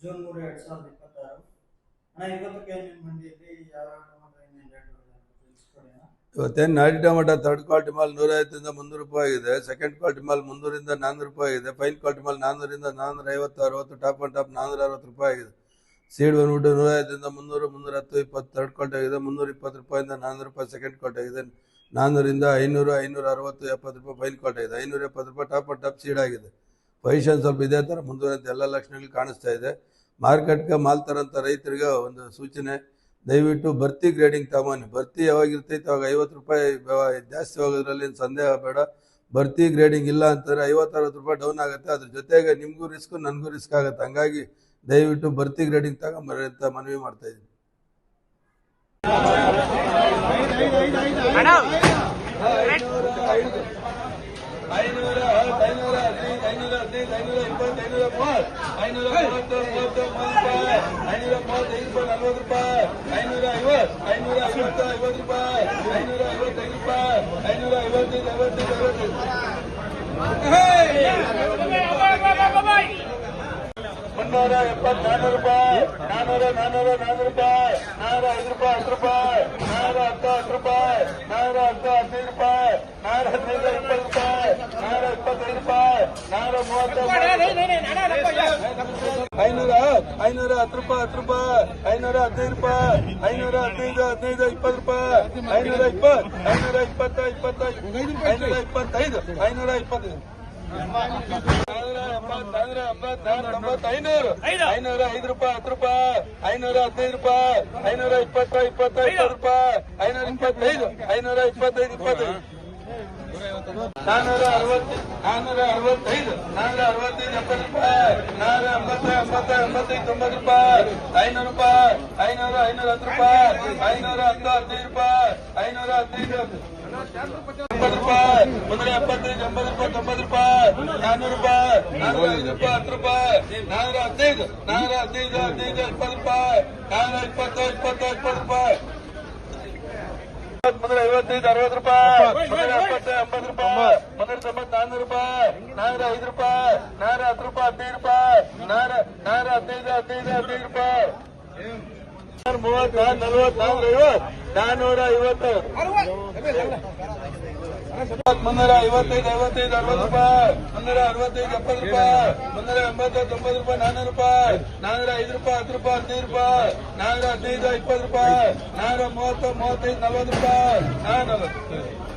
June 3, 2026 ಅಣ್ಣ ಇವತ್ತಿಗೆ ನಿಮ್ಮ ಮಂಡಿಯಲ್ಲಿ ಯಾವ ಟೊಮೆಟೊ ಏನೇನು ರೇಟ್ ತಿಳಿಸ್ಕೊಡಿ ಅಣ್ಣ. ಇವತ್ತೇನು ನಾಟಿ ಟೊಮೆಟೊ ಥರ್ಡ್ ಕ್ವಾಲಿಟಿ ಮಾಲ್ 150 ರಿಂದ 300 ರೂಪಾಯಿ ಆಗಿದೆ. ಸೆಕೆಂಡ್ ಕ್ವಾಲಿಟಿ ಮಾಲ್ 300 ರಿಂದ 400 ರೂಪಾಯಿ ಆಗಿದೆ. ಫೈನ್ ಕ್ವಾಲಿಟಿ ಮಾಲ್ 400 ರಿಂದ 450, 60, ಟಾಪ್ ಅಂಡ್ ಟಾಪ್ 460 ರೂಪಾಯಿ ಆಗಿದೆ. ಸೀಡ್ ಬಂದ್ಬಿಟ್ಟು 150 ರಿಂದ 300, 310, 20 ಥರ್ಡ್ ಕ್ವಾಲಿಟಿ ಆಗಿದೆ. 320 ರೂಪಾಯಿಂದ 400 ರೂಪಾಯಿ ಸೆಕೆಂಡ್ ಕ್ವಾಲಿಟಿ ಆಗಿದೆ. 400 ರಿಂದ 500, 560, 70 ರೂಪಾಯಿ ಫೈನ್ ಕ್ವಾಲಿಟಿ ಆಗಿದೆ. 570 ರೂಪಾಯಿ ಟಾಪ್ ಅಂಡ್ ಟಾಪ್ ಸೀಡ್ ಆಗಿದೆ. ಪೊಸಿಷನ್ ಸ್ವಲ್ಪ ಇದೇ ಥರ ಮುಂದುವರೆದ ಎಲ್ಲ ಲಕ್ಷಣಗಳು ಕಾಣಿಸ್ತಾ ಇದೆ. ಮಾರ್ಕೆಟ್ಗೆ ಮಾಲ್ ತರಂಥ ರೈತರಿಗೆ ಒಂದು ಸೂಚನೆ, ದಯವಿಟ್ಟು ಬರ್ತಿ ಗ್ರೇಡಿಂಗ್ ತಗೊಂಬನ್ನಿ. ಬರ್ತಿ ಯಾವಾಗ ಇರ್ತೈತೆ ಅವಾಗ 50 ರೂಪಾಯಿ ಜಾಸ್ತಿ ಹೋಗೋದ್ರಲ್ಲಿ ಏನು ಸಂದೇಹ ಬೇಡ. ಬರ್ತಿ ಗ್ರೇಡಿಂಗ್ ಇಲ್ಲ ಅಂತಂದರೆ 50-60 ರೂಪಾಯಿ ಡೌನ್ ಆಗುತ್ತೆ. ಅದ್ರ ಜೊತೆಗೆ ನಿಮಗೂ ರಿಸ್ಕ್, ನನಗೂ ರಿಸ್ಕ್ ಆಗುತ್ತೆ. ಹಂಗಾಗಿ ದಯವಿಟ್ಟು ಬರ್ತಿ ಗ್ರೇಡಿಂಗ್ ತಗೊಂಬರ್ರಿ ಅಂತ ಮನವಿ ಮಾಡ್ತಾ ಇದ್ದೀನಿ. ಮುನ್ನೂರ 70, 400 ರೂಪಾಯಿ, 400, 400, 400 ರೂಪಾಯಿ, 405 ರೂಪಾಯಿ, 10 ರೂಪಾಯಿ, 410, 10 ರೂಪಾಯಿ, 410, 15 ರೂಪಾಯಿ, 415, 20 ರೂಪಾಯಿ, 425 ರೂಪಾಯಿ, 430, 510 ರೂಪಾಯಿ, 10 ರೂಪಾಯಿ, 515 ರೂಪಾಯಿ, 515, 15, 20 ರೂಪಾಯಿ, 520, 520, 25, 525, 525. 505 ರೂಪಾಯಿ, 10 ರೂಪಾಯಿ, 515 ರೂಪಾಯಿ, 520, 25 ರೂಪಾಯಿ, 525, 525, 25, 465, 465, 70 ರೂಪಾಯಿ, 480, 80, 85, 90 ರೂಪಾಯಿ, 500 ರೂಪಾಯಿ, 500, 510 ರೂಪಾಯಿ, 510, 15 ರೂಪಾಯಿ, 515, 70 ರೂಪಾಯಿ, 175, 80 ರೂಪಾಯಿ, 90 ರೂಪಾಯಿ, 400 ರೂಪಾಯಿ, 405 ರೂಪಾಯಿ, 10 ರೂಪಾಯಿ, 415, 415, 15, 20 ರೂಪಾಯಿ, 420, 20, 20 ರೂಪಾಯಿ, 155, 60 ರೂಪಾಯಿ, 170, 80 ರೂಪಾಯಿ, 190, 400 ರೂಪಾಯಿ, 405 ರೂಪಾಯಿ, 410 ರೂಪಾಯಿ, 15 ರೂಪಾಯಿ, 415, 15, 15 ರೂಪಾಯಿ, 30, 40, 450, 355, 55, 60 ರೂಪಾಯಿ, 365, 70 ರೂಪಾಯಿ, 380, 90 ರೂಪಾಯಿ, 400 ರೂಪಾಯಿ, 405 ರೂಪಾಯಿ, 10 ರೂಪಾಯಿ, 15 ರೂಪಾಯಿ, 415, 20 ರೂಪಾಯಿ, 430, 35, 40 ರೂಪಾಯಿ, 440.